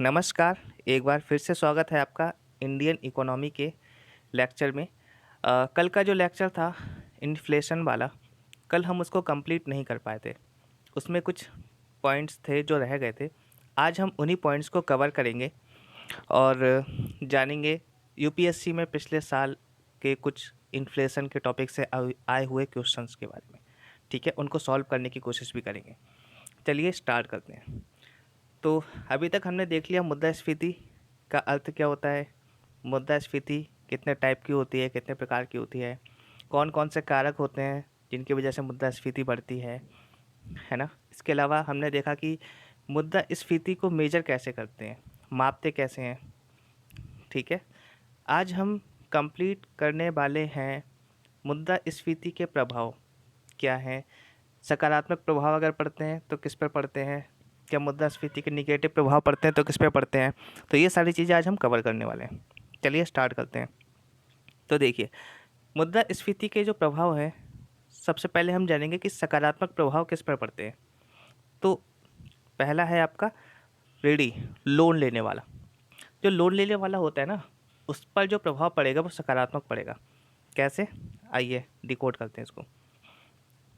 नमस्कार। एक बार फिर से स्वागत है आपका इंडियन इकोनॉमी के लेक्चर में। कल का जो लेक्चर था इन्फ्लेशन वाला, कल हम उसको कंप्लीट नहीं कर पाए थे। उसमें कुछ पॉइंट्स थे जो रह गए थे। आज हम उन्हीं पॉइंट्स को कवर करेंगे और जानेंगे यूपीएससी में पिछले साल के कुछ इन्फ्लेशन के टॉपिक से आए हुए क्वेश्चंस के बारे में। ठीक है, उनको सॉल्व करने की कोशिश भी करेंगे। चलिए स्टार्ट करते हैं। तो अभी तक हमने देख लिया मुद्रास्फीति का अर्थ क्या होता है, मुद्रास्फीति कितने टाइप की होती है, कितने प्रकार की होती है, कौन कौन से कारक होते हैं जिनकी वजह से मुद्रास्फीति बढ़ती है ना। इसके अलावा हमने देखा कि मुद्रास्फीति को मेजर कैसे करते हैं, मापते कैसे हैं। ठीक है, आज हम कंप्लीट करने वाले हैं मुद्रास्फीति के प्रभाव क्या हैं, सकारात्मक प्रभाव अगर पड़ते हैं तो किस पर पड़ते हैं, क्या मुद्रास्फीति के निगेटिव प्रभाव पड़ते हैं तो किस पे पड़ते हैं। तो ये सारी चीज़ें आज हम कवर करने वाले हैं। चलिए स्टार्ट करते हैं। तो देखिए, मुद्रास्फीति के जो प्रभाव हैं, सबसे पहले हम जानेंगे कि सकारात्मक प्रभाव किस पर पड़ते हैं। तो पहला है आपका रेडी, लोन लेने वाला। जो लोन लेने वाला होता है ना, उस पर जो प्रभाव पड़ेगा वो सकारात्मक पड़ेगा। कैसे, आइए डिकोड करते हैं इसको।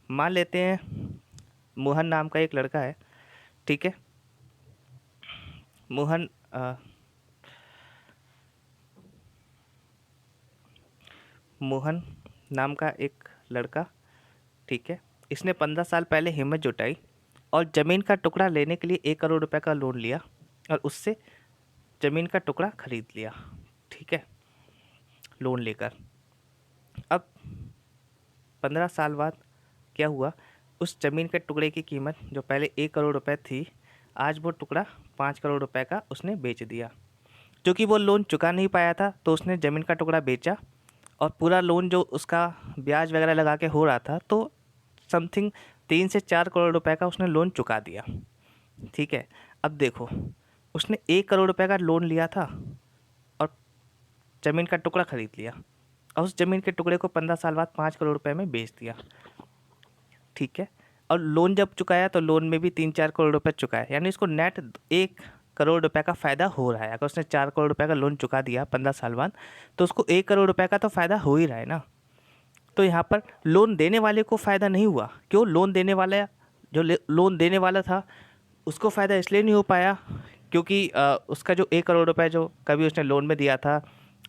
मान लेते हैं मोहन नाम का एक लड़का है। ठीक है, मोहन मोहन नाम का एक लड़का, ठीक है, इसने 15 साल पहले हिम्मत जुटाई और ज़मीन का टुकड़ा लेने के लिए 1 करोड़ रुपए का लोन लिया और उससे ज़मीन का टुकड़ा खरीद लिया। ठीक है, लोन लेकर अब 15 साल बाद क्या हुआ, उस ज़मीन के टुकड़े की कीमत जो पहले 1 करोड़ रुपए थी, आज वो टुकड़ा 5 करोड़ रुपए का उसने बेच दिया। क्योंकि वो लोन चुका नहीं पाया था तो उसने ज़मीन का टुकड़ा बेचा और पूरा लोन जो उसका ब्याज वगैरह लगा के हो रहा था, तो समथिंग 3 से 4 करोड़ रुपए का उसने लोन चुका दिया। ठीक है, अब देखो, उसने 1 करोड़ रुपए का लोन लिया था और ज़मीन का टुकड़ा खरीद लिया और उस ज़मीन के टुकड़े को 15 साल बाद 5 करोड़ रुपए में बेच दिया। ठीक है, और लोन जब चुकाया तो लोन में भी 3-4 करोड़ रुपए चुकाया, यानी इसको नेट 1 करोड़ रुपए का फ़ायदा हो रहा है। अगर उसने 4 करोड़ रुपए का लोन चुका दिया 15 साल बाद, तो उसको 1 करोड़ रुपए का तो फ़ायदा हो ही रहा है ना। तो यहाँ पर लोन देने वाले को फ़ायदा नहीं हुआ। क्यों? लोन देने वाला जो लोन देने वाला था उसको फ़ायदा इसलिए नहीं हो पाया क्योंकि उसका जो 1 करोड़ रुपए जो कभी उसने लोन में दिया था,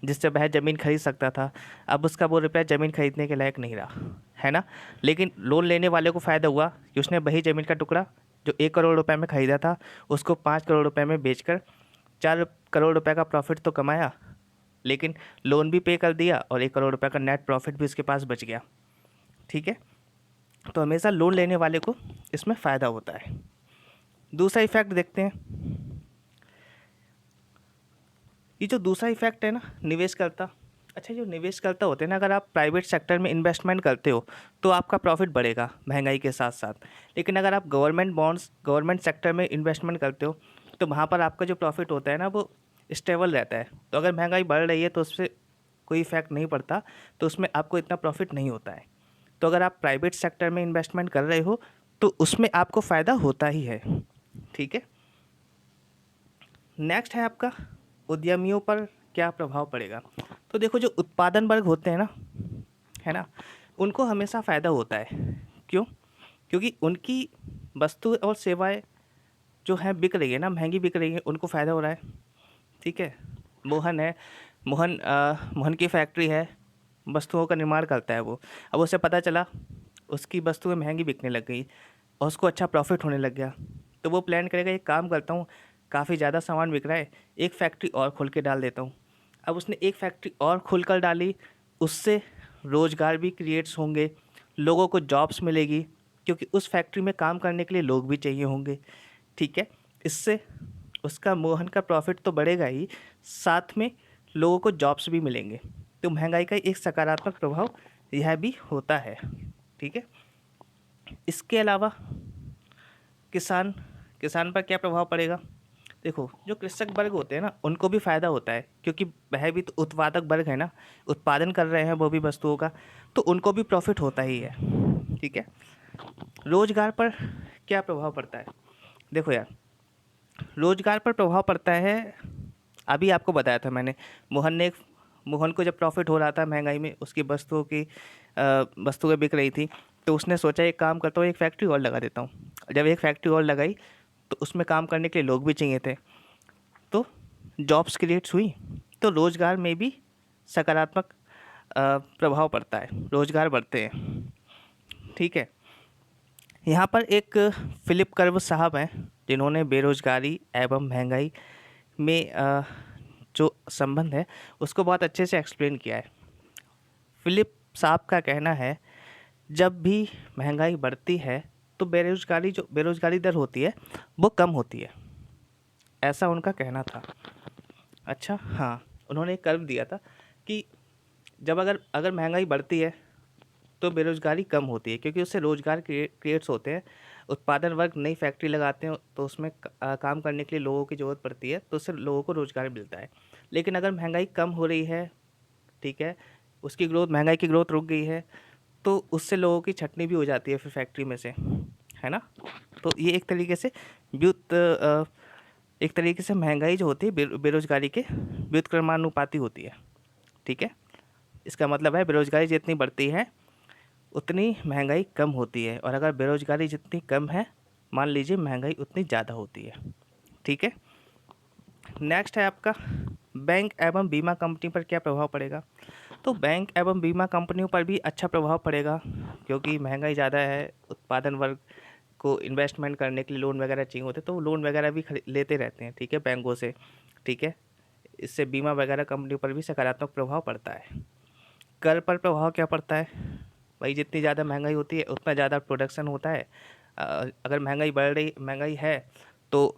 जिससे वह ज़मीन खरीद सकता था, अब उसका वो रुपया ज़मीन खरीदने के लायक नहीं रहा, है ना। लेकिन लोन लेने वाले को फ़ायदा हुआ कि उसने वही ज़मीन का टुकड़ा जो 1 करोड़ रुपए में ख़रीदा था उसको 5 करोड़ रुपए में बेचकर 4 करोड़ रुपए का प्रॉफिट तो कमाया, लेकिन लोन भी पे कर दिया और 1 करोड़ रुपए का नेट प्रॉफिट भी उसके पास बच गया। ठीक है, तो हमेशा लोन लेने वाले को इसमें फ़ायदा होता है। दूसरा इफेक्ट देखते हैं। ये जो दूसरा इफेक्ट है ना, निवेशकर्ता। अच्छा, जो निवेशकर्ता होते हैं ना, अगर आप प्राइवेट सेक्टर में इन्वेस्टमेंट करते हो तो आपका प्रॉफिट बढ़ेगा महंगाई के साथ साथ। लेकिन अगर आप गवर्नमेंट बॉन्ड्स, गवर्नमेंट सेक्टर में इन्वेस्टमेंट करते हो तो वहाँ पर आपका जो प्रॉफिट होता है ना, वो स्टेबल रहता है। तो अगर महंगाई बढ़ रही है तो उससे कोई इफेक्ट नहीं पड़ता, तो उसमें आपको इतना प्रॉफिट नहीं होता है। तो अगर आप प्राइवेट सेक्टर में इन्वेस्टमेंट कर रहे हो तो उसमें आपको फ़ायदा होता ही है। ठीक है, नेक्स्ट है आपका उद्यमियों पर क्या प्रभाव पड़ेगा। तो देखो, जो उत्पादन वर्ग होते हैं ना, है ना, उनको हमेशा फ़ायदा होता है। क्यों? क्योंकि उनकी वस्तु और सेवाएं जो हैं बिक रही है ना, महंगी बिक रही है, उनको फ़ायदा हो रहा है। ठीक है, मोहन है, मोहन की फैक्ट्री है, वस्तुओं का निर्माण करता है वो। अब उसे पता चला उसकी वस्तुएं महंगी बिकने लग गई और उसको अच्छा प्रॉफिट होने लग गया, तो वो प्लान करेगा एक काम करता हूँ, काफ़ी ज़्यादा सामान बिक रहा है, एक फैक्ट्री और खोल के डाल देता हूँ। अब उसने एक फैक्ट्री और खोल कर डाली, उससे रोज़गार भी क्रिएट्स होंगे, लोगों को जॉब्स मिलेगी क्योंकि उस फैक्ट्री में काम करने के लिए लोग भी चाहिए होंगे। ठीक है, इससे उसका मोहन का प्रॉफिट तो बढ़ेगा ही, साथ में लोगों को जॉब्स भी मिलेंगे। तो महंगाई का एक सकारात्मक प्रभाव यह भी होता है। ठीक है, इसके अलावा किसान किसान पर क्या प्रभाव पड़ेगा। देखो, जो कृषक वर्ग होते हैं ना, उनको भी फ़ायदा होता है क्योंकि वह भी तो उत्पादक वर्ग है ना, उत्पादन कर रहे हैं वो भी वस्तुओं का, तो उनको भी प्रॉफिट होता ही है। ठीक है, रोजगार पर क्या प्रभाव पड़ता है। देखो यार, रोजगार पर प्रभाव पड़ता है, अभी आपको बताया था मैंने। मोहन को जब प्रॉफिट हो रहा था महंगाई में, उसकी वस्तुएं बिक रही थी, तो उसने सोचा एक काम करता हूँ, एक फैक्ट्री और लगा देता हूँ। जब एक फैक्ट्री और लगाई तो उसमें काम करने के लिए लोग भी चाहिए थे, तो जॉब्स क्रिएट्स हुई, तो रोज़गार में भी सकारात्मक प्रभाव पड़ता है, रोज़गार बढ़ते हैं। ठीक है। यहाँ पर एक फिलिप कर्व साहब हैं, जिन्होंने बेरोजगारी एवं महंगाई में जो संबंध है उसको बहुत अच्छे से एक्सप्लेन किया है। फिलिप साहब का कहना है, जब भी महंगाई बढ़ती है तो बेरोजगारी दर होती है वो कम होती है, ऐसा उनका कहना था। अच्छा, हाँ, उन्होंने एक कर्व दिया था कि जब अगर अगर महंगाई बढ़ती है तो बेरोजगारी कम होती है, क्योंकि उससे रोजगार क्रिएट्स होते हैं। उत्पादन वर्ग नई फैक्ट्री लगाते हैं तो उसमें काम करने के लिए लोगों की ज़रूरत पड़ती है, तो उससे लोगों को रोजगार मिलता है। लेकिन अगर महंगाई कम हो रही है, ठीक है, महंगाई की ग्रोथ रुक गई है, तो उससे लोगों की छटनी भी हो जाती है फिर फैक्ट्री में से, है ना। तो ये एक तरीके से महंगाई जो होती है बेरोजगारी के व्युत्क्रमानुपाती होती है। ठीक है। इसका मतलब है बेरोजगारी जितनी बढ़ती है उतनी महंगाई कम होती है, और अगर बेरोजगारी जितनी कम है, मान लीजिए, महंगाई उतनी ज़्यादा होती है। ठीक है। नेक्स्ट है आपका, बैंक एवं बीमा कंपनी पर क्या प्रभाव पड़ेगा। तो बैंक एवं बीमा कंपनियों पर भी अच्छा प्रभाव पड़ेगा, क्योंकि महंगाई ज़्यादा है, उत्पादन वर्ग को इन्वेस्टमेंट करने के लिए लोन वगैरह चाहिए होते, तो वो लोन वगैरह भी लेते रहते हैं, ठीक है, बैंकों से। ठीक है। इससे बीमा वगैरह कंपनियों पर भी सकारात्मक प्रभाव पड़ता है। कर पर प्रभाव क्या पड़ता है भाई, जितनी ज़्यादा महंगाई होती है उतना ज़्यादा प्रोडक्शन होता है। अगर महंगाई है तो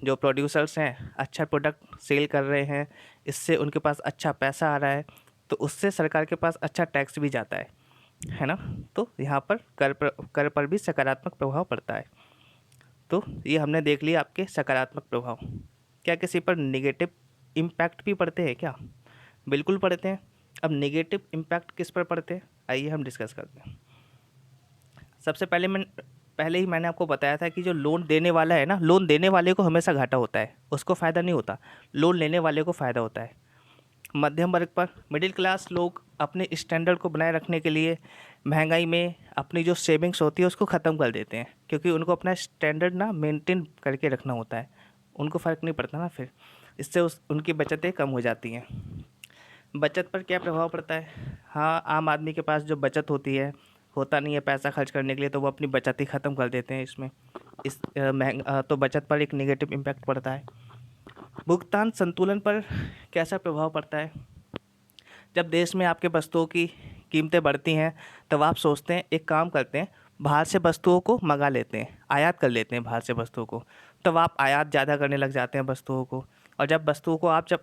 जो प्रोड्यूसर्स हैं अच्छा प्रोडक्ट सेल कर रहे हैं, इससे उनके पास अच्छा पैसा आ रहा है, तो उससे सरकार के पास अच्छा टैक्स भी जाता है ना। तो यहाँ पर कर पर भी सकारात्मक प्रभाव पड़ता है। तो ये हमने देख लिया आपके सकारात्मक प्रभाव। क्या किसी पर नेगेटिव इम्पैक्ट भी पड़ते हैं क्या। बिल्कुल पड़ते हैं। अब नेगेटिव इम्पैक्ट किस पर पड़ते हैं, आइए हम डिस्कस करते हैं। सबसे पहले ही मैंने आपको बताया था कि जो लोन देने वाला है ना, लोन देने वाले को हमेशा घाटा होता है, उसको फ़ायदा नहीं होता, लोन लेने वाले को फ़ायदा होता है। मध्यम वर्ग पर, मिडिल क्लास लोग अपने स्टैंडर्ड को बनाए रखने के लिए महंगाई में अपनी जो सेविंग्स होती है उसको ख़त्म कर देते हैं, क्योंकि उनको अपना स्टैंडर्ड ना मेंटेन करके रखना होता है, उनको फ़र्क नहीं पड़ता ना फिर, इससे उनकी बचतें कम हो जाती हैं। बचत पर क्या प्रभाव पड़ता है। हाँ, आम आदमी के पास जो बचत होता नहीं है पैसा खर्च करने के लिए, तो वो अपनी बचत ही ख़त्म कर देते हैं इसमें। तो बचत पर एक नेगेटिव इम्पैक्ट पड़ता है। भुगतान संतुलन पर कैसा प्रभाव पड़ता है। जब देश में आपके वस्तुओं की कीमतें बढ़ती हैं, तब आप सोचते हैं, एक काम करते हैं, बाहर से वस्तुओं को मंगा लेते हैं, आयात कर लेते हैं बाहर से वस्तुओं को। तब आप आयात ज़्यादा करने लग जाते हैं वस्तुओं को, और जब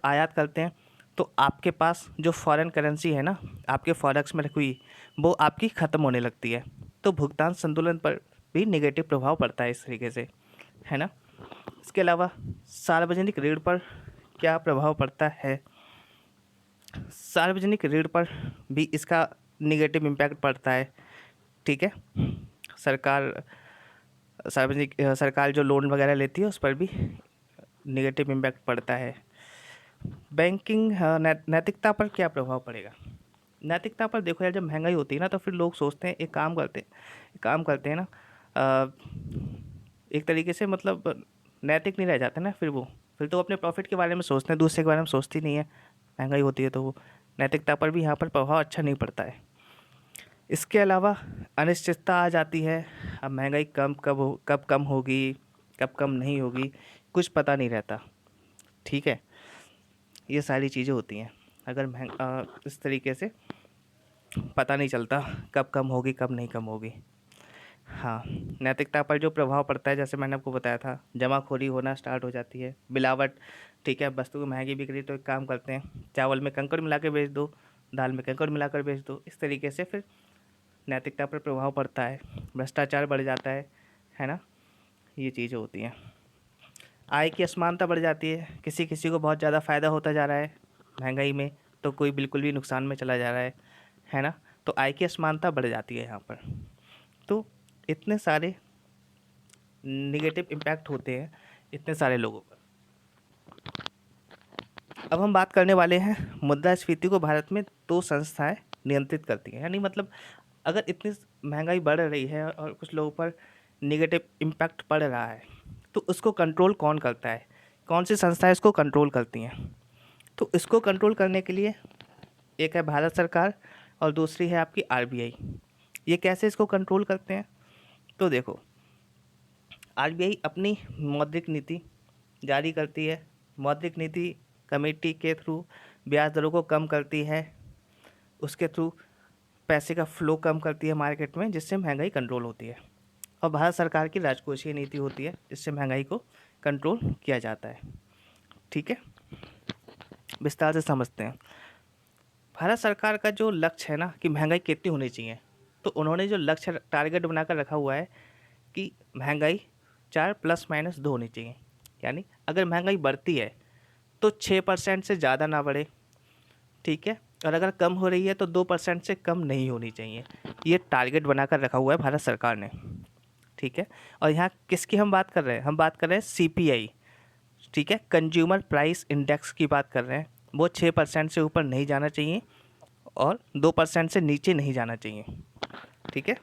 आयात करते हैं तो आपके पास जो फॉरेन करेंसी है ना, आपके फॉरेक्स में रखी हुई, वो आपकी ख़त्म होने लगती है। तो भुगतान संतुलन पर भी नेगेटिव प्रभाव पड़ता है इस तरीके से, है ना। इसके अलावा सार्वजनिक ऋण पर क्या प्रभाव पड़ता है। सार्वजनिक ऋण पर भी इसका निगेटिव इम्पैक्ट पड़ता है। ठीक है। सरकार सरकार जो लोन वगैरह लेती है उस पर भी निगेटिव इम्पैक्ट पड़ता है। बैंकिंग नैतिकता पर क्या प्रभाव पड़ेगा। नैतिकता पर देखो यार, जब महंगाई होती है ना, तो फिर लोग सोचते हैं, एक काम करते हैं ना, अ, एक तरीके से मतलब नैतिक नहीं रह जाते ना फिर तो अपने प्रॉफिट के बारे में सोचते हैं, दूसरे के बारे में सोचती नहीं है। महंगाई होती है तो वो नैतिकता पर भी यहाँ पर प्रभाव अच्छा नहीं पड़ता है। इसके अलावा अनिश्चितता आ जाती है। अब महंगाई कब कम होगी, कब कम नहीं होगी, कुछ पता नहीं रहता। ठीक है। ये सारी चीज़ें होती हैं, इस तरीके से पता नहीं चलता कब कम होगी कब नहीं कम होगी। हाँ, नैतिकता पर जो प्रभाव पड़ता है, जैसे मैंने आपको बताया था, जमाखोरी होना स्टार्ट हो जाती है, मिलावट। ठीक है, वस्तु की महंगी बिक रही तो एक काम करते हैं, चावल में कंकड़ मिला के बेच दो, दाल में कंकड़ मिलाकर बेच दो, इस तरीके से फिर नैतिकता पर प्रभाव पड़ता है, भ्रष्टाचार बढ़ जाता है ना। ये चीज़ें होती हैं। आय की असमानता बढ़ जाती है, किसी किसी को बहुत ज़्यादा फ़ायदा होता जा रहा है महंगाई में, तो कोई बिल्कुल भी नुकसान में चला जा रहा है ना। तो आय की असमानता बढ़ जाती है यहाँ पर। तो इतने सारे निगेटिव इम्पैक्ट होते हैं इतने सारे लोगों पर। अब हम बात करने वाले हैं मुद्रास्फीति को भारत में दो संस्थाएं नियंत्रित करती हैं। यानी मतलब अगर इतनी महंगाई बढ़ रही है और कुछ लोगों पर नेगेटिव इम्पैक्ट पड़ रहा है, तो उसको कंट्रोल कौन करता है, कौन सी संस्थाएं इसको कंट्रोल करती हैं? तो इसको कंट्रोल करने के लिए एक है भारत सरकार और दूसरी है आपकी आरबीआई। ये कैसे इसको कंट्रोल करते हैं? तो देखो, आरबीआई अपनी मौद्रिक नीति जारी करती है। मौद्रिक नीति कमेटी के थ्रू ब्याज दरों को कम करती है, उसके थ्रू पैसे का फ्लो कम करती है मार्केट में, जिससे महंगाई कंट्रोल होती है। और भारत सरकार की राजकोषीय नीति होती है, जिससे महंगाई को कंट्रोल किया जाता है। ठीक है, विस्तार से समझते हैं। भारत सरकार का जो लक्ष्य है ना कि महंगाई कितनी होनी चाहिए, तो उन्होंने जो लक्ष्य टारगेट बनाकर रखा हुआ है कि महंगाई 4 ± 2 होनी चाहिए। यानी अगर महंगाई बढ़ती है तो 6% से ज़्यादा ना बढ़े, ठीक है, और अगर कम हो रही है तो 2% से कम नहीं होनी चाहिए। ये टारगेट बनाकर रखा हुआ है भारत सरकार ने, ठीक है। और यहाँ किसकी हम बात कर रहे हैं? हम बात कर रहे हैं सीपीआई, ठीक है, कंज्यूमर प्राइस इंडेक्स की बात कर रहे हैं। वो 6% से ऊपर नहीं जाना चाहिए और 2% से नीचे नहीं जाना चाहिए, ठीक है।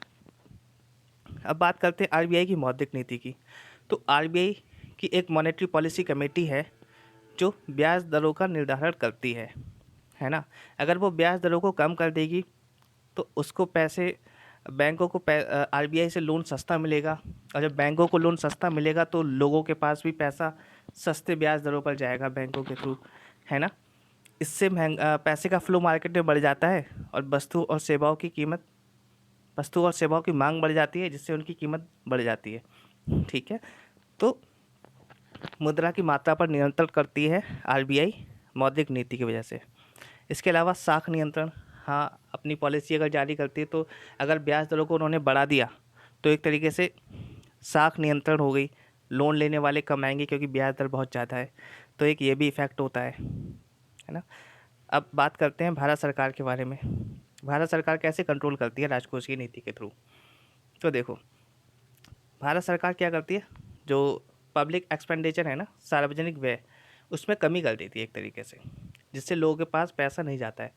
अब बात करते हैं आरबीआई की मौद्रिक नीति की। तो आरबीआई की एक मॉनेटरी पॉलिसी कमेटी है जो ब्याज दरों का निर्धारण करती है ना। अगर वो ब्याज दरों को कम कर देगी तो उसको पैसे बैंकों को आरबीआई से लोन सस्ता मिलेगा, और जब बैंकों को लोन सस्ता मिलेगा तो लोगों के पास भी पैसा सस्ते ब्याज दरों पर जाएगा बैंकों के थ्रू, है ना। इससे पैसे का फ्लो मार्केट में बढ़ जाता है और वस्तु और सेवाओं की मांग बढ़ जाती है, जिससे उनकी कीमत बढ़ जाती है, ठीक है। तो मुद्रा की मात्रा पर नियंत्रण करती है आरबीआई मौद्रिक नीति की वजह से। इसके अलावा साख नियंत्रण, हाँ, अपनी पॉलिसी अगर जारी करती है तो अगर ब्याज दरों को उन्होंने बढ़ा दिया तो एक तरीके से साख नियंत्रण हो गई, लोन लेने वाले कम आएंगे क्योंकि ब्याज दर बहुत ज़्यादा है, तो एक ये भी इफ़ेक्ट होता है ना। अब बात करते हैं भारत सरकार के बारे में। भारत सरकार कैसे कंट्रोल करती है राजकोषीय नीति के थ्रू? तो देखो, भारत सरकार क्या करती है, जो पब्लिक एक्सपेंडिचर है ना, सार्वजनिक व्यय, उसमें कमी कर देती है एक तरीके से, जिससे लोगों के पास पैसा नहीं जाता है।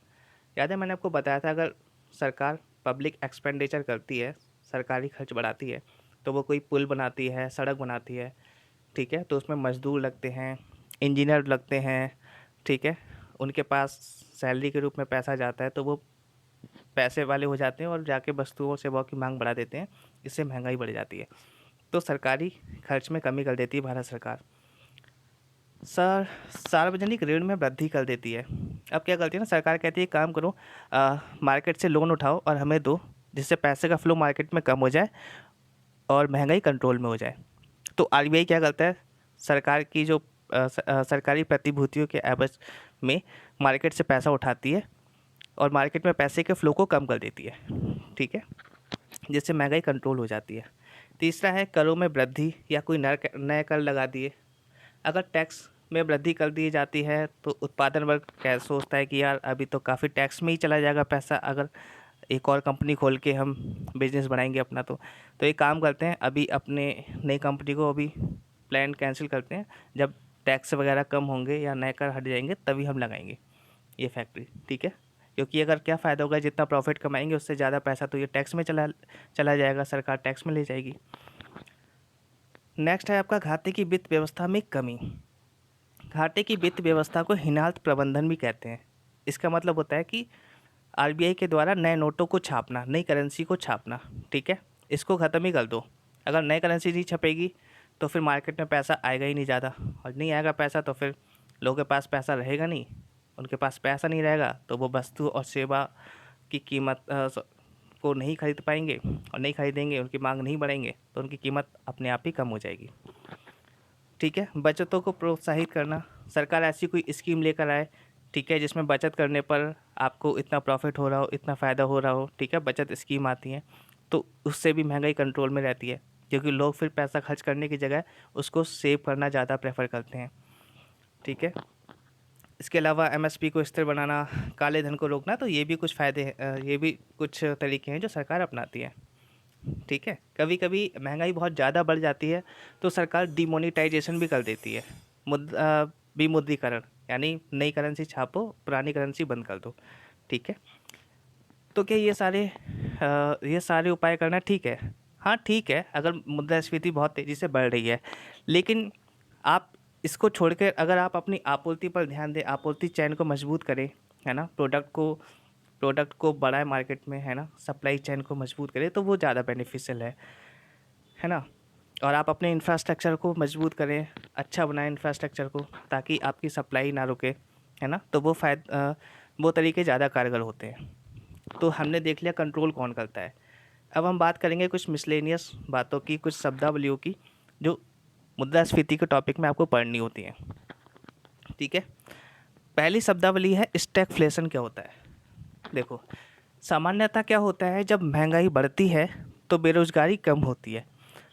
याद है मैंने आपको बताया था, अगर सरकार पब्लिक एक्सपेंडिचर करती है, सरकारी खर्च बढ़ाती है, तो वो कोई पुल बनाती है, सड़क बनाती है, ठीक है, तो उसमें मजदूर लगते हैं, इंजीनियर लगते हैं, ठीक है, उनके पास सैलरी के रूप में पैसा जाता है, तो वो पैसे वाले हो जाते हैं और जाके वस्तुओं और सेवाओं की मांग बढ़ा देते हैं, इससे महंगाई बढ़ जाती है। तो सरकारी खर्च में कमी कर देती है भारत सरकार। सार्वजनिक ऋण में वृद्धि कर देती है। अब क्या करती है ना सरकार, कहती है काम करो, मार्केट से लोन उठाओ और हमें दो, जिससे पैसे का फ्लो मार्केट में कम हो जाए और महंगाई कंट्रोल में हो जाए। तो आरबीआई क्या करता है, सरकार की जो सरकारी प्रतिभूतियों के एवज में मार्केट से पैसा उठाती है और मार्केट में पैसे के फ्लो को कम कर देती है, ठीक है, जिससे महंगाई कंट्रोल हो जाती है। तीसरा है करों में वृद्धि या कोई नए कर लगा दिए। अगर टैक्स में वृद्धि कर दी जाती है तो उत्पादन वर्ग क्या सोचता है कि यार अभी तो काफ़ी टैक्स में ही चला जाएगा पैसा, अगर एक और कंपनी खोल के हम बिजनेस बढ़ाएंगे अपना, तो एक काम करते हैं, अभी अपने नई कंपनी को अभी प्लान कैंसिल करते हैं, जब टैक्स वगैरह कम होंगे या नए कर हट जाएंगे तभी हम लगाएंगे ये फैक्ट्री, ठीक है। क्योंकि अगर क्या फ़ायदा होगा, जितना प्रॉफिट कमाएंगे उससे ज़्यादा पैसा तो ये टैक्स में चला चला जाएगा, सरकार टैक्स में ले जाएगी। नेक्स्ट है आपका घाटे की वित्त व्यवस्था में कमी। घाटे की वित्त व्यवस्था को हिनाल्त प्रबंधन भी कहते हैं। इसका मतलब होता है कि आरबीआई के द्वारा नए नोटों को छापना, नई करेंसी को छापना, ठीक है, इसको ख़त्म ही कर दो। अगर नई करेंसी नहीं छपेगी तो फिर मार्केट में पैसा आएगा ही नहीं ज़्यादा, और नहीं आएगा पैसा तो फिर लोगों के पास पैसा रहेगा नहीं, उनके पास पैसा नहीं रहेगा तो वो वस्तु और सेवा की कीमत को नहीं खरीद पाएंगे, और नहीं खरीदेंगे, उनकी मांग नहीं बढ़ेंगे तो उनकी कीमत अपने आप ही कम हो जाएगी, ठीक है। बचतों को प्रोत्साहित करना, सरकार ऐसी कोई स्कीम लेकर आए, ठीक है, जिसमें बचत करने पर आपको इतना प्रॉफिट हो रहा हो, इतना फ़ायदा हो रहा हो, ठीक है, बचत स्कीम आती है, तो उससे भी महंगाई कंट्रोल में रहती है, क्योंकि लोग फिर पैसा खर्च करने की जगह उसको सेव करना ज़्यादा प्रेफर करते हैं, ठीक है। इसके अलावा एमएसपी को स्थिर बनाना, काले धन को रोकना, तो ये भी कुछ फ़ायदे हैं, ये भी कुछ तरीके हैं जो सरकार अपनाती है। ठीक है। कभी कभी महंगाई बहुत ज़्यादा बढ़ जाती है तो सरकार डिमोनेटाइजेशन भी कर देती है, विमुद्रीकरण, यानी नई करेंसी छापो, पुरानी करेंसी बंद कर दो। ठीक है। तो क्या ये सारे उपाय करना ठीक है? हाँ ठीक है, अगर मुद्रास्फीति बहुत तेज़ी से बढ़ रही है, लेकिन आप इसको छोड़ कर अगर आप अपनी आपूर्ति पर ध्यान दें, आपूर्ति चैन को मजबूत करें, है ना, प्रोडक्ट को बढ़ाएं मार्केट में, है ना, सप्लाई चैन को मजबूत करें, तो वो ज़्यादा बेनिफिशियल है ना। और आप अपने इंफ्रास्ट्रक्चर को मजबूत करें, अच्छा बनाएं इंफ्रास्ट्रक्चर को, ताकि आपकी सप्लाई ना रुके, है ना, तो वो तरीके ज़्यादा कारगर होते हैं। तो हमने देख लिया कंट्रोल कौन करता है। अब हम बात करेंगे कुछ मिसलेनियस बातों की, कुछ शब्दावलियों की, जो मुद्रास्फीति के टॉपिक में आपको पढ़नी होती हैं। ठीक है। पहली शब्दावली है स्टैगफ्लेशन। क्या होता है? देखो, सामान्यतः क्या होता है, जब महंगाई बढ़ती है तो बेरोजगारी कम होती है,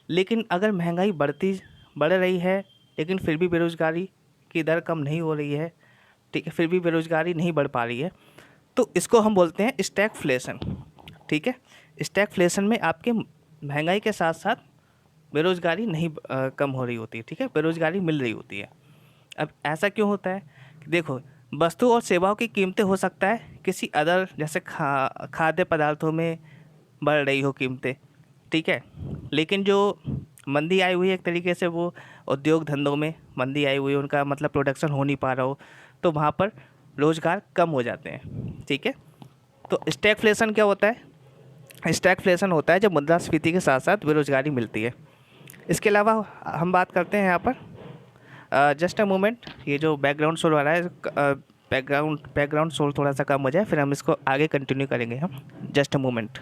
लेकिन अगर महंगाई बढ़ रही है लेकिन फिर भी बेरोजगारी की दर कम नहीं हो रही है, ठीक है, फिर भी बेरोजगारी नहीं बढ़ पा रही है, तो इसको हम बोलते हैं स्टैगफ्लेशन। ठीक है। स्टैगफ्लेशन में आपके महंगाई के साथ साथ बेरोजगारी नहीं कम हो रही होती है, ठीक है, बेरोजगारी मिल रही होती है। अब ऐसा क्यों होता है कि देखो, वस्तु और सेवाओं की कीमतें हो सकता है किसी अदर, जैसे खाद्य पदार्थों में बढ़ रही हो कीमतें, ठीक है, लेकिन जो मंदी आई हुई है एक तरीके से, वो उद्योग धंधों में मंदी आई हुई है, उनका मतलब प्रोडक्शन हो नहीं पा रहा हो, तो वहाँ पर रोज़गार कम हो जाते हैं। ठीक है। तो स्टैगफ्लेशन क्या होता है? स्टैगफ्लेशन होता है जब मुद्रास्फीति के साथ साथ बेरोजगारी मिलती है। इसके अलावा हम बात करते हैं यहाँ पर, जस्ट अ मोमेंट, ये जो बैकग्राउंड शोर आ रहा है, बैकग्राउंड शोर थोड़ा सा कम हो जाए, फिर हम इसको आगे कंटिन्यू करेंगे हम। Just a moment.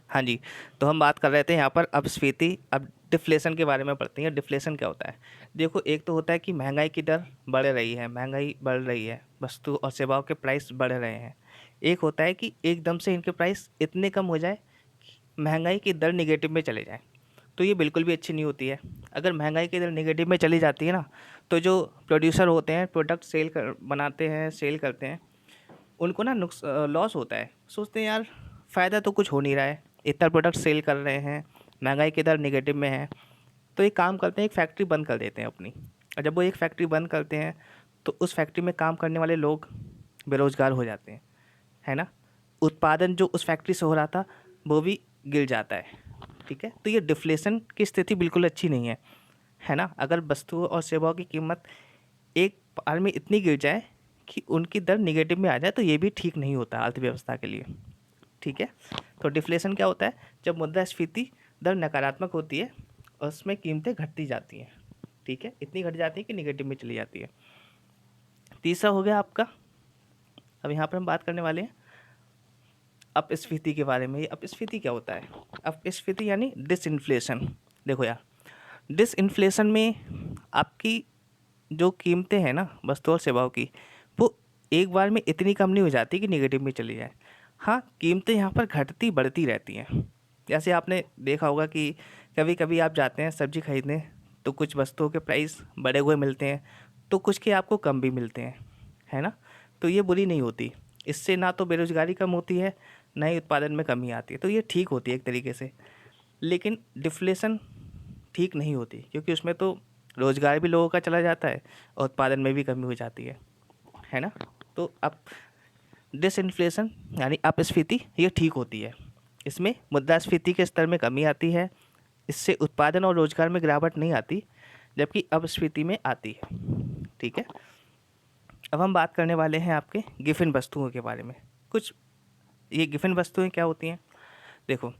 हाँ जी। तो हम बात कर रहे थे यहाँ पर अपस्फीति, अब डिफ्लेशन के बारे में पढ़ते हैं। डिफ्लेशन क्या होता है? देखो, एक तो होता है कि महंगाई की दर बढ़ रही है, महंगाई बढ़ रही है, वस्तु और सेवाओं के प्राइस बढ़ रहे हैं। एक होता है कि एकदम से इनके प्राइस इतने कम हो जाए, महंगाई की दर निगेटिव में चले जाए, तो ये बिल्कुल भी अच्छी नहीं होती है। अगर महंगाई की दर निगेटिव में चली जाती है ना, तो जो प्रोड्यूसर होते हैं, प्रोडक्ट बनाते हैं, सेल करते हैं, उनको ना लॉस होता है। सोचते हैं यार, फ़ायदा तो कुछ हो नहीं रहा है, इतना प्रोडक्ट सेल कर रहे हैं, महंगाई की दर नेगेटिव में है, तो एक काम करते हैं, एक फैक्ट्री बंद कर देते हैं अपनी। और जब वो एक फैक्ट्री बंद करते हैं तो उस फैक्ट्री में काम करने वाले लोग बेरोज़गार हो जाते हैं, है ना। उत्पादन जो उस फैक्ट्री से हो रहा था वो भी गिर जाता है। ठीक है। तो ये डिफ्लेशन की स्थिति बिल्कुल अच्छी नहीं है ना। अगर वस्तुओं और सेवाओं की कीमत एक बार में इतनी गिर जाए कि उनकी दर निगेटिव में आ जाए, तो ये भी ठीक नहीं होता अर्थव्यवस्था के लिए। ठीक है। तो डिफ्लेशन क्या होता है? जब मुद्रास्फीति दर नकारात्मक होती है और उसमें कीमतें घटती जाती हैं, ठीक है, इतनी घट जाती है कि निगेटिव में चली जाती है। तीसरा हो गया आपका, अब यहाँ पर हम बात करने वाले हैं अपस्फीति के बारे में। ये अपस्फीति क्या होता है? अपस्फीति यानी डिसइन्फ्लेशन। देखो यार, डिसइन्फ्लेशन में आपकी जो कीमतें हैं ना वस्तु और सेवाओं की, वो एक बार में इतनी कम नहीं हो जाती कि निगेटिव में चली जाए। हाँ, कीमतें यहाँ पर घटती बढ़ती रहती हैं। जैसे आपने देखा होगा कि कभी कभी आप जाते हैं सब्जी खरीदने, तो कुछ वस्तुओं के प्राइस बढ़े हुए मिलते हैं, तो कुछ के आपको कम भी मिलते हैं, है ना। तो ये बुरी नहीं होती, इससे ना तो बेरोजगारी कम होती है, ना ही उत्पादन में कमी आती है, तो ये ठीक होती है एक तरीके से। लेकिन डिफ्लेशन ठीक नहीं होती, क्योंकि उसमें तो रोज़गार भी लोगों का चला जाता है और उत्पादन में भी कमी हो जाती है ना। तो अब डिसइन्फ्लेशन यानी अपस्फीति ये ठीक होती है, इसमें मुद्रास्फीति के स्तर में कमी आती है, इससे उत्पादन और रोज़गार में गिरावट नहीं आती, जबकि अपस्फीति में आती है। ठीक है। अब हम बात करने वाले हैं आपके गिफिन वस्तुओं के बारे में। कुछ ये गिफिन वस्तुएं क्या होती हैं? देखो,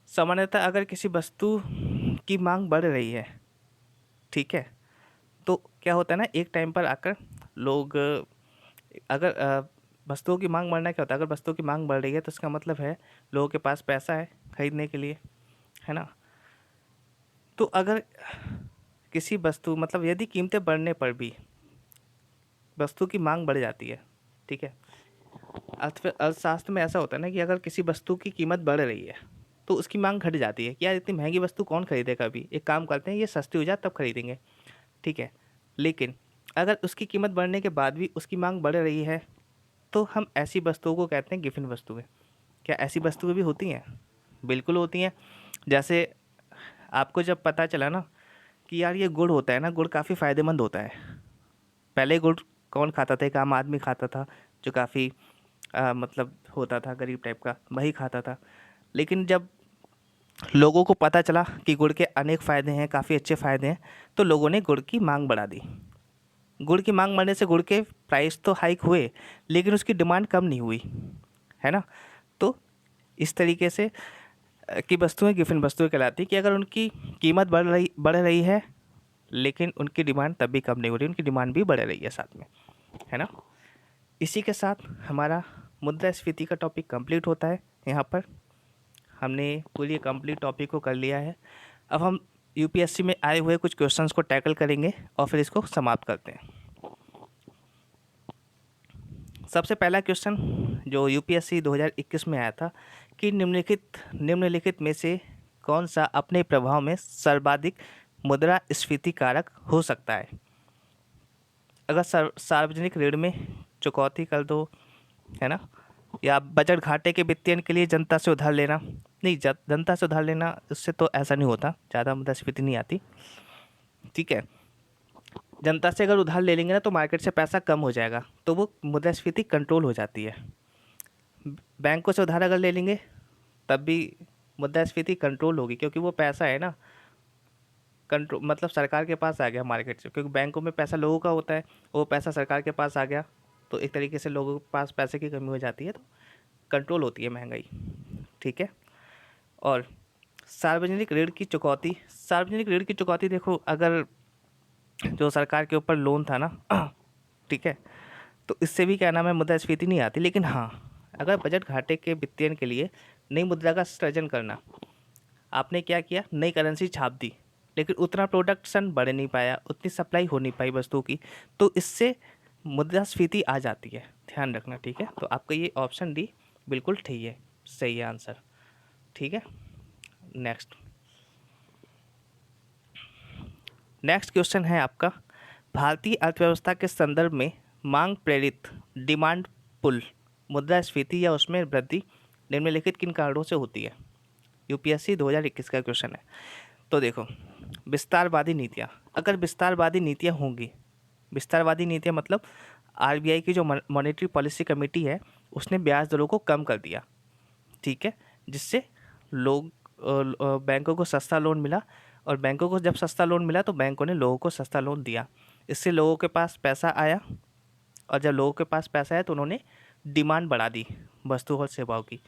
सामान्यतः अगर किसी वस्तु की मांग बढ़ रही है, ठीक है, तो क्या होता है ना, एक टाइम पर आकर लोग, अगर वस्तुओं की मांग बढ़ना क्या होता है? अगर वस्तुओं की मांग बढ़ रही है तो इसका मतलब है लोगों के पास पैसा है खरीदने के लिए, है ना। तो अगर किसी वस्तु मतलब यदि कीमतें बढ़ने पर भी वस्तु की मांग बढ़ जाती है, ठीक है। अर्थशास्त्र में ऐसा होता है ना कि अगर किसी वस्तु की कीमत बढ़ रही है तो उसकी मांग घट जाती है कि यार इतनी महंगी वस्तु कौन खरीदेगा, अभी एक काम करते हैं ये सस्ती हो जाए तब खरीदेंगे, ठीक है। लेकिन अगर उसकी कीमत बढ़ने के बाद भी उसकी मांग बढ़ रही है तो हम ऐसी वस्तुओं को कहते हैं गिफिन वस्तुएं। क्या ऐसी वस्तुएं भी होती हैं? बिल्कुल होती हैं। जैसे आपको जब पता चला ना कि यार ये गुड़ होता है ना, गुड़ काफ़ी फ़ायदेमंद होता है। पहले गुड़ कौन खाता था? एक आम आदमी खाता था जो काफ़ी मतलब होता था गरीब टाइप का, वही खाता था। लेकिन जब लोगों को पता चला कि गुड़ के अनेक फ़ायदे हैं, काफ़ी अच्छे फ़ायदे हैं, तो लोगों ने गुड़ की मांग बढ़ा दी। गुड़ की मांग बढ़ने से गुड़ के प्राइस तो हाइक हुए लेकिन उसकी डिमांड कम नहीं हुई, है ना। तो इस तरीके से की वस्तुएं गिफिन वस्तुएं कहलाती कि अगर उनकी कीमत बढ़ रही है लेकिन उनकी डिमांड तब भी कम नहीं हो रही, उनकी डिमांड भी बढ़ रही है साथ में, है ना। इसी के साथ हमारा मुद्रास्फीति का टॉपिक कंप्लीट होता है। यहाँ पर हमने पूरी कंप्लीट टॉपिक को कर लिया है। अब हम यूपीएससी में आए हुए कुछ क्वेश्चंस को टैकल करेंगे और फिर इसको समाप्त करते हैं। सबसे पहला क्वेश्चन जो यूपीएससी 2021 में आया था कि निम्नलिखित में से कौन सा अपने प्रभाव में सर्वाधिक मुद्रास्फीति कारक हो सकता है। अगर सार्वजनिक ऋण में चुकौती कर दो, है ना, या बजट घाटे के वित्तीयन के लिए जनता से उधार लेना। नहीं, जनता से उधार लेना उससे तो ऐसा नहीं होता, ज़्यादा मुद्रास्फीति नहीं आती, ठीक है। जनता से अगर उधार ले लेंगे ना तो मार्केट से पैसा कम हो जाएगा तो वो मुद्रास्फीति कंट्रोल हो जाती है। बैंकों से उधार अगर ले लेंगे तब भी मुद्रास्फीति कंट्रोल होगी क्योंकि वो पैसा है ना, कंट्रोल मतलब सरकार के पास आ गया मार्केट से, क्योंकि बैंकों में पैसा लोगों का होता है, वो पैसा सरकार के पास आ गया तो एक तरीके से लोगों के पास पैसे की कमी हो जाती है, तो कंट्रोल होती है महंगाई, ठीक है। और सार्वजनिक ऋण की चुकौती देखो, अगर जो सरकार के ऊपर लोन था ना ठीक है, तो इससे भी क्या नाम है मुद्रास्फीति नहीं आती। लेकिन हाँ, अगर बजट घाटे के वित्तीयन के लिए नई मुद्रा का सृजन करना, आपने क्या किया, नई करेंसी छाप दी लेकिन उतना प्रोडक्शन बढ़ नहीं पाया, उतनी सप्लाई हो नहीं पाई वस्तुओं की, तो इससे मुद्रास्फीति आ जाती है, ध्यान रखना, ठीक है। तो आपका ये ऑप्शन डी बिल्कुल ठीक है, सही है आंसर, ठीक है। नेक्स्ट क्वेश्चन है आपका, भारतीय अर्थव्यवस्था के संदर्भ में मांग प्रेरित डिमांड पुल मुद्रास्फीति या उसमें वृद्धि निम्नलिखित किन कारणों से होती है। यूपीएससी 2021 का क्वेश्चन है। तो देखो, विस्तारवादी नीतियाँ, अगर विस्तारवादी नीतियाँ होंगी, विस्तारवादी नीतियाँ मतलब आरबीआई की जो मॉनेटरी पॉलिसी कमेटी है उसने ब्याज दरों को कम कर दिया, ठीक है, जिससे लोग बैंकों को सस्ता लोन मिला, और बैंकों को जब सस्ता लोन मिला तो बैंकों ने लोगों को सस्ता लोन दिया, इससे लोगों के पास पैसा आया, और जब लोगों के पास पैसा आया तो उन्होंने डिमांड बढ़ा दी वस्तुओं और सेवाओं की,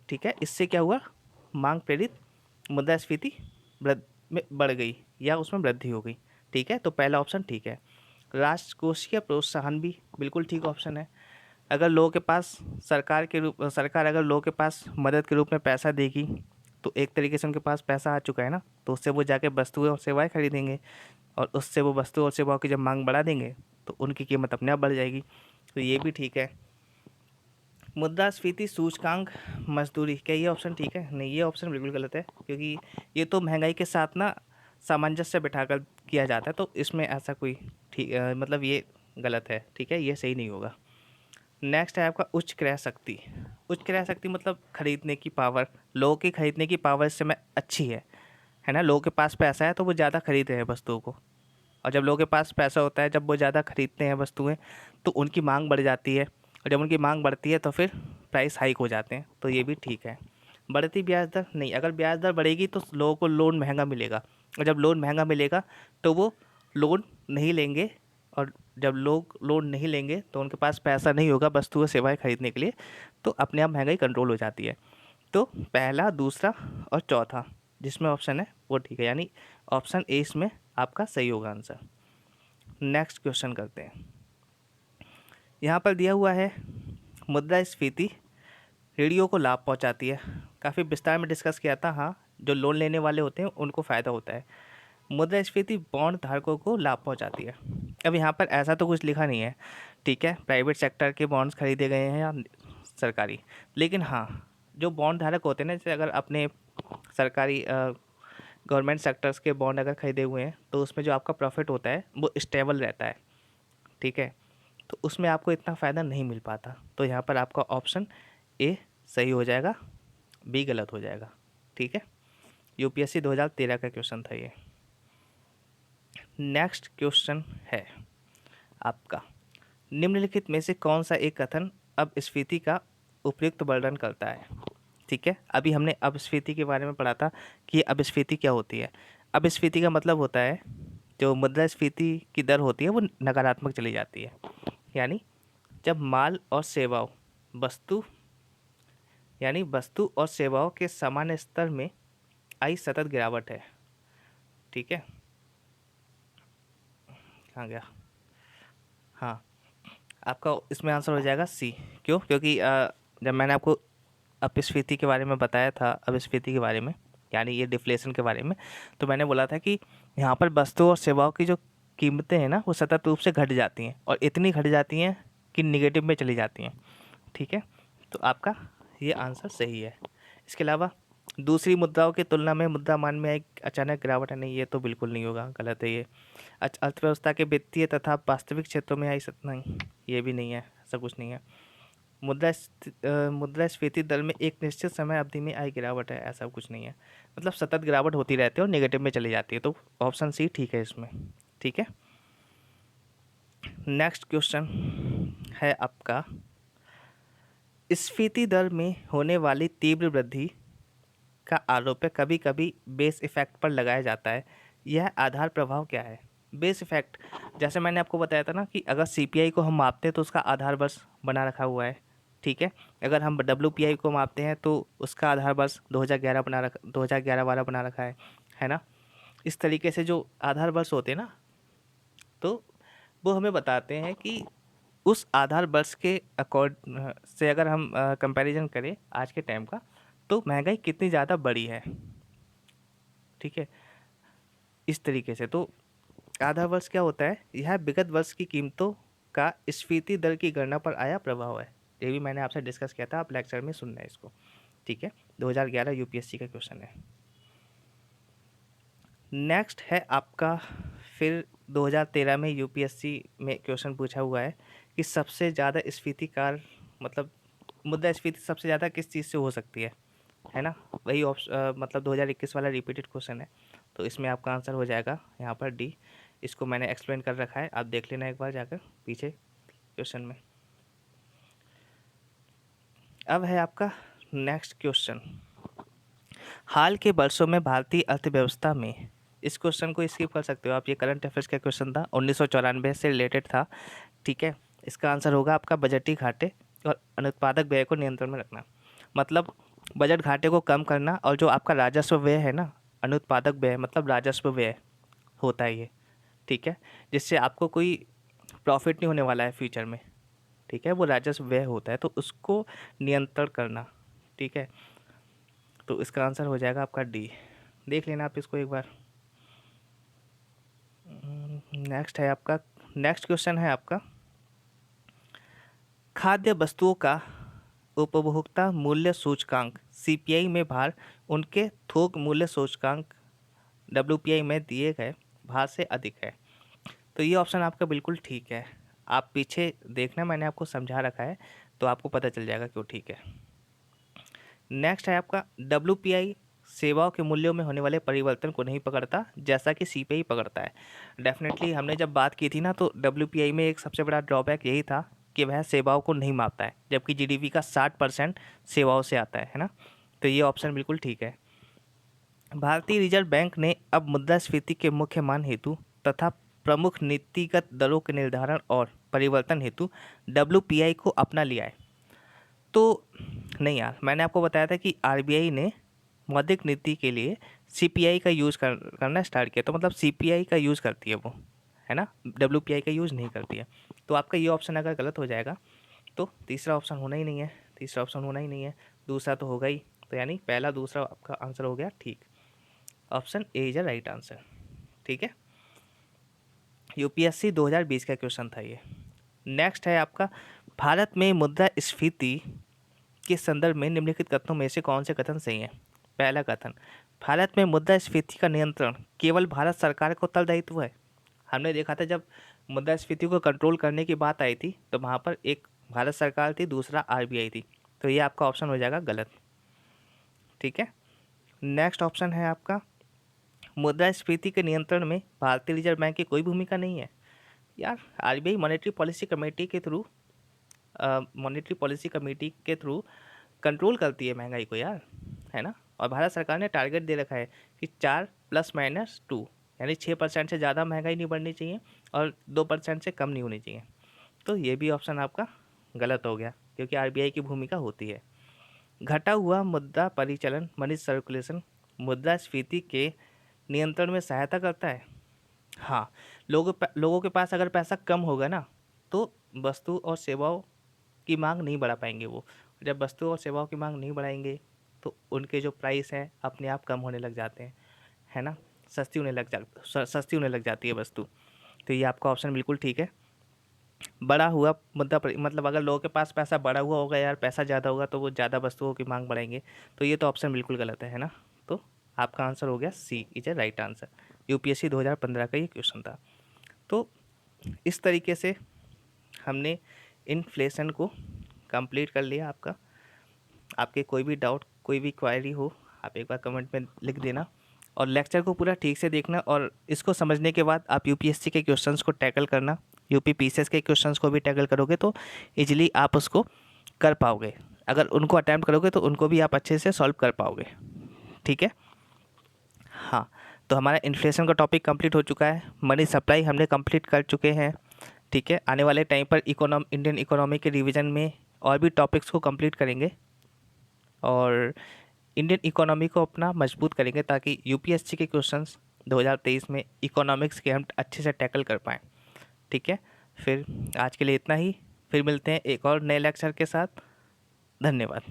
ठीक है। इससे क्या हुआ, मांग प्रेरित मुद्रास्फीति में बढ़ गई या उसमें वृद्धि हो गई, ठीक है। तो पहला ऑप्शन ठीक है। राष्ट्रकोषीय प्रोत्साहन भी बिल्कुल ठीक ऑप्शन है। अगर लोगों के पास सरकार अगर लोगों के पास मदद के रूप में पैसा देगी तो एक तरीके से उनके पास पैसा आ चुका है ना, तो उससे वो जाके वस्तुएं और सेवाएं खरीदेंगे, और उससे वो वस्तु और सेवाओं की जब मांग बढ़ा देंगे तो उनकी कीमत अपने आप बढ़ जाएगी, तो ये भी ठीक है। मुद्रास्फीति सूचकांक मजदूरी, क्या ये ऑप्शन ठीक है? नहीं, ये ऑप्शन बिल्कुल गलत है, क्योंकि ये तो महंगाई के साथ ना सामंजस्य बिठाकर किया जाता है, तो इसमें ऐसा कोई ठीक मतलब ये गलत है, ठीक है, ये सही नहीं होगा। नेक्स्ट है आपका उच्च क्रय शक्ति। उच्च क्रय शक्ति मतलब खरीदने की पावर, लोगों की खरीदने की पावर इस समय अच्छी है ना, लोगों के पास पैसा है तो वो ज़्यादा खरीद रहे हैं वस्तुओं को, और जब लोगों के पास पैसा होता है, जब वो ज़्यादा खरीदते हैं वस्तुएं तो उनकी मांग बढ़ जाती है, और जब उनकी मांग बढ़ती है तो फिर प्राइस हाइक हो जाते हैं, तो ये भी ठीक है। बढ़ती ब्याज दर, नहीं, अगर ब्याज दर बढ़ेगी तो लोगों को लोन महंगा मिलेगा, और जब लोन महंगा मिलेगा तो वो लोन नहीं लेंगे, और जब लोग लोन नहीं लेंगे तो उनके पास पैसा नहीं होगा वस्तुएं सेवाएं खरीदने के लिए, तो अपने आप महंगाई कंट्रोल हो जाती है। तो पहला, दूसरा और चौथा जिसमें ऑप्शन है वो ठीक है, यानी ऑप्शन ए इसमें आपका सही होगा आंसर। नेक्स्ट क्वेश्चन करते हैं। यहाँ पर दिया हुआ है मुद्रास्फीति ऋणियों को लाभ पहुँचाती है, काफ़ी विस्तार में डिस्कस किया था। हाँ, जो लोन लेने वाले होते हैं उनको फ़ायदा होता है, मुद्रास्फीति बॉन्ड धारकों को लाभ पहुंचाती है। अब यहाँ पर ऐसा तो कुछ लिखा नहीं है, ठीक है, प्राइवेट सेक्टर के बॉन्ड्स खरीदे गए हैं या सरकारी, लेकिन हाँ, जो बॉन्ड धारक होते हैं ना, जैसे अगर अपने सरकारी गवर्नमेंट सेक्टर्स के बॉन्ड अगर खरीदे हुए हैं तो उसमें जो आपका प्रॉफिट होता है वो स्टेबल रहता है, ठीक है, तो उसमें आपको इतना फ़ायदा नहीं मिल पाता। तो यहाँ पर आपका ऑप्शन ए सही हो जाएगा, बी गलत हो जाएगा, ठीक है। यूपीएससी 2013 का क्वेश्चन था ये। नेक्स्ट क्वेश्चन है आपका, निम्नलिखित में से कौन सा एक कथन अपस्फीति का उपयुक्त वर्णन करता है, ठीक है। अभी हमने अपस्फीति के बारे में पढ़ा था कि अपस्फीति क्या होती है। अपस्फीति का मतलब होता है जो मुद्रास्फीति की दर होती है वो नकारात्मक चली जाती है, यानी जब माल और सेवाओं वस्तु यानी वस्तु और सेवाओं के समान स्तर में आई सतत गिरावट है, ठीक है। कहाँ गया, हाँ, आपका इसमें आंसर हो जाएगा सी। क्यों? क्योंकि जब मैंने आपको अपस्फीति के बारे में बताया था, अपस्फीति के बारे में यानी ये डिफ्लेशन के बारे में, तो मैंने बोला था कि यहाँ पर वस्तुओं और सेवाओं की जो कीमतें हैं ना वो सतत रूप से घट जाती हैं और इतनी घट जाती हैं कि निगेटिव में चली जाती हैं, ठीक है। तो आपका ये आंसर सही है। इसके अलावा दूसरी मुद्राओं की तुलना में मुद्रा मान में एक अचानक गिरावट है, नहीं, ये तो बिल्कुल नहीं होगा, गलत है ये। अर्थव्यवस्था के वित्तीय तथा वास्तविक क्षेत्रों में आई नहीं, ये भी नहीं है, ऐसा कुछ नहीं है। मुद्रास्फीति दर में एक निश्चित समय अवधि में आई गिरावट है, ऐसा कुछ नहीं है, मतलब सतत गिरावट होती रहती है और नेगेटिव में चली जाती है, तो ऑप्शन सी ठीक है इसमें, ठीक है। नेक्स्ट क्वेश्चन है आपका, स्फीति दर में होने वाली तीव्र वृद्धि का आरोप है कभी कभी बेस इफेक्ट पर लगाया जाता है, यह आधार प्रभाव क्या है। बेस इफेक्ट, जैसे मैंने आपको बताया था ना कि अगर सीपीआई को हम मापते हैं तो उसका आधार वर्ष बना रखा हुआ है, ठीक है। अगर हम डब्ल्यूपीआई को मापते हैं तो उसका आधार वर्ष 2011 2011 बना रखा है ना। इस तरीके से जो आधार वर्ष होते हैं ना, तो वो हमें बताते हैं कि उस आधार वर्ष के अकॉर्ड से अगर हम कंपैरिजन करें आज के टाइम का, तो महंगाई कितनी ज़्यादा बढ़ी है, ठीक है। इस तरीके से तो आधार वर्ष क्या होता है, यह विगत वर्ष की कीमतों का स्फीति दर की गणना पर आया प्रभाव है। ये भी मैंने आपसे डिस्कस किया था, आप लेक्चर में सुनना है इसको, ठीक है। 2011 यूपीएससी का क्वेश्चन है। नेक्स्ट है आपका, फिर 2013 में यूपीएससी में क्वेश्चन पूछा हुआ है कि सबसे ज़्यादा स्फीतिकार मतलब मुद्रास्फीति सबसे ज़्यादा किस चीज़ से हो सकती है ना। वही मतलब 2021 वाला रिपीटेड क्वेश्चन है, तो इसमें आपका आंसर हो जाएगा यहाँ पर डी। इसको मैंने एक्सप्लेन कर रखा है, आप देख लेना एक बार जाकर पीछे क्वेश्चन में। अब है आपका नेक्स्ट क्वेश्चन, हाल के वर्षों में भारतीय अर्थव्यवस्था में, इस क्वेश्चन को स्किप कर सकते हो आप, ये करंट अफेयर्स का क्वेश्चन था, 1994 से रिलेटेड था, ठीक है। इसका आंसर होगा आपका बजटीय घाटे और अनुत्पादक व्यय को नियंत्रण में रखना, मतलब बजट घाटे को कम करना, और जो आपका राजस्व व्यय है ना, अनुत्पादक व्यय मतलब राजस्व व्यय होता है ये, ठीक है, जिससे आपको कोई प्रॉफिट नहीं होने वाला है फ्यूचर में, ठीक है, वो राजस्व व्यय होता है, तो उसको नियंत्रण करना, ठीक है। तो इसका आंसर हो जाएगा आपका डी, देख लेना आप इसको एक बार। नेक्स्ट है आपका, नेक्स्ट क्वेश्चन है आपका, खाद्य वस्तुओं का उपभोक्ता मूल्य सूचकांक सीपीआई में भार उनके थोक मूल्य सूचकांक डब्ल्यूपीआई में दिए गए भार से अधिक है। तो ये ऑप्शन आपका बिल्कुल ठीक है, आप पीछे देखना, मैंने आपको समझा रखा है तो आपको पता चल जाएगा क्यों ठीक है। नेक्स्ट है आपका, डब्ल्यूपीआई सेवाओं के मूल्यों में होने वाले परिवर्तन को नहीं पकड़ता जैसा कि सीपीआई पकड़ता है। डेफिनेटली हमने जब बात की थी ना, तो डब्ल्यूपीआई में एक सबसे बड़ा ड्रॉबैक यही था कि वह सेवाओं को नहीं मापता है, जबकि जीडीपी का 60% सेवाओं से आता है ना। तो ये ऑप्शन बिल्कुल ठीक है। भारतीय रिजर्व बैंक ने अब मुद्रास्फीति के मुख्य मान हेतु तथा प्रमुख नीतिगत दरों के निर्धारण और परिवर्तन हेतु डब्ल्यूपीआई को अपना लिया है। तो नहीं यार, मैंने आपको बताया था कि आरबीआई ने मौद्रिक नीति के लिए सीपीआई का यूज़ करना स्टार्ट किया, तो मतलब सीपीआई का यूज़ करती है वो, है ना, डब्ल्यूपीआई का यूज़ नहीं करती है। तो आपका ये ऑप्शन अगर गलत हो जाएगा तो तीसरा ऑप्शन होना ही नहीं है, तीसरा ऑप्शन होना ही नहीं है, दूसरा तो होगा ही, तो यानी पहला दूसरा आपका आंसर हो गया ठीक, option A is a right answer, ठीक है, यूपीएससी 2020 का क्वेश्चन था ये। नेक्स्ट है आपका, भारत में मुद्रास्फीति के संदर्भ में निम्नलिखित कथनों में से कौन से कथन सही हैं। पहला कथन, भारत में मुद्रास्फीति का नियंत्रण केवल भारत सरकार को उत्तरदायित्व है। हमने देखा था जब मुद्रास्फीति को कंट्रोल करने की बात आई थी तो वहाँ पर एक भारत सरकार थी, दूसरा आरबीआई थी, तो ये आपका ऑप्शन हो जाएगा गलत। ठीक है, नेक्स्ट ऑप्शन है आपका, मुद्रास्फीति के नियंत्रण में भारतीय रिजर्व बैंक की कोई भूमिका नहीं है। यार आरबीआई मॉनेटरी पॉलिसी कमेटी के थ्रू कंट्रोल करती है महंगाई को यार, है ना। और भारत सरकार ने टारगेट दे रखा है कि 4+-2 यानी 6% से ज़्यादा महंगाई नहीं बढ़नी चाहिए और 2% से कम नहीं होनी चाहिए। तो ये भी ऑप्शन आपका गलत हो गया क्योंकि आरबीआई की भूमिका होती है। घटा हुआ मुद्रा परिचालन मनी सर्कुलेशन मुद्रास्फीति के नियंत्रण में सहायता करता है। हाँ, लोगों के पास अगर पैसा कम होगा ना तो वस्तु और सेवाओं की मांग नहीं बढ़ा पाएंगे वो। जब वस्तु और सेवाओं की मांग नहीं बढ़ाएंगे तो उनके जो प्राइस हैं अपने आप कम होने लग जाते हैं, है ना, सस्ती होने लग जाती है वस्तु। तो ये आपका ऑप्शन बिल्कुल ठीक है। बढ़ा हुआ मतलब अगर लोगों के पास पैसा बढ़ा हुआ होगा यार, पैसा ज़्यादा होगा तो वो ज़्यादा वस्तुओं की मांग बढ़ाएंगे। तो ये तो ऑप्शन बिल्कुल गलत है ना। तो आपका आंसर हो गया C is a right answer. UPSC 2015 का ये क्वेश्चन था। तो इस तरीके से हमने इन्फ्लेशन को कंप्लीट कर लिया। आपके कोई भी डाउट, कोई भी क्वायरी हो, आप एक बार कमेंट में लिख देना और लेक्चर को पूरा ठीक से देखना। और इसको समझने के बाद आप यूपीएससी के क्वेश्चंस को टैकल करना। यूपी पीसीएस के क्वेश्चंस को भी टैकल करोगे तो इजीली आप उसको कर पाओगे। अगर उनको अटैम्प्ट करोगे तो उनको भी आप अच्छे से सॉल्व कर पाओगे। ठीक है, हाँ। तो हमारा इन्फ्लेशन का टॉपिक कंप्लीट हो चुका है। मनी सप्लाई हमने कंप्लीट कर चुके हैं। ठीक है, आने वाले टाइम पर इंडियन इकोनॉमी के रिवीजन में और भी टॉपिक्स को कंप्लीट करेंगे और इंडियन इकोनॉमी को अपना मजबूत करेंगे ताकि यूपीएससी के क्वेश्चंस 2023 में इकोनॉमिक्स के हम अच्छे से टैकल कर पाएँ। ठीक है, फिर आज के लिए इतना ही। फिर मिलते हैं एक और नए लेक्चर के साथ। धन्यवाद।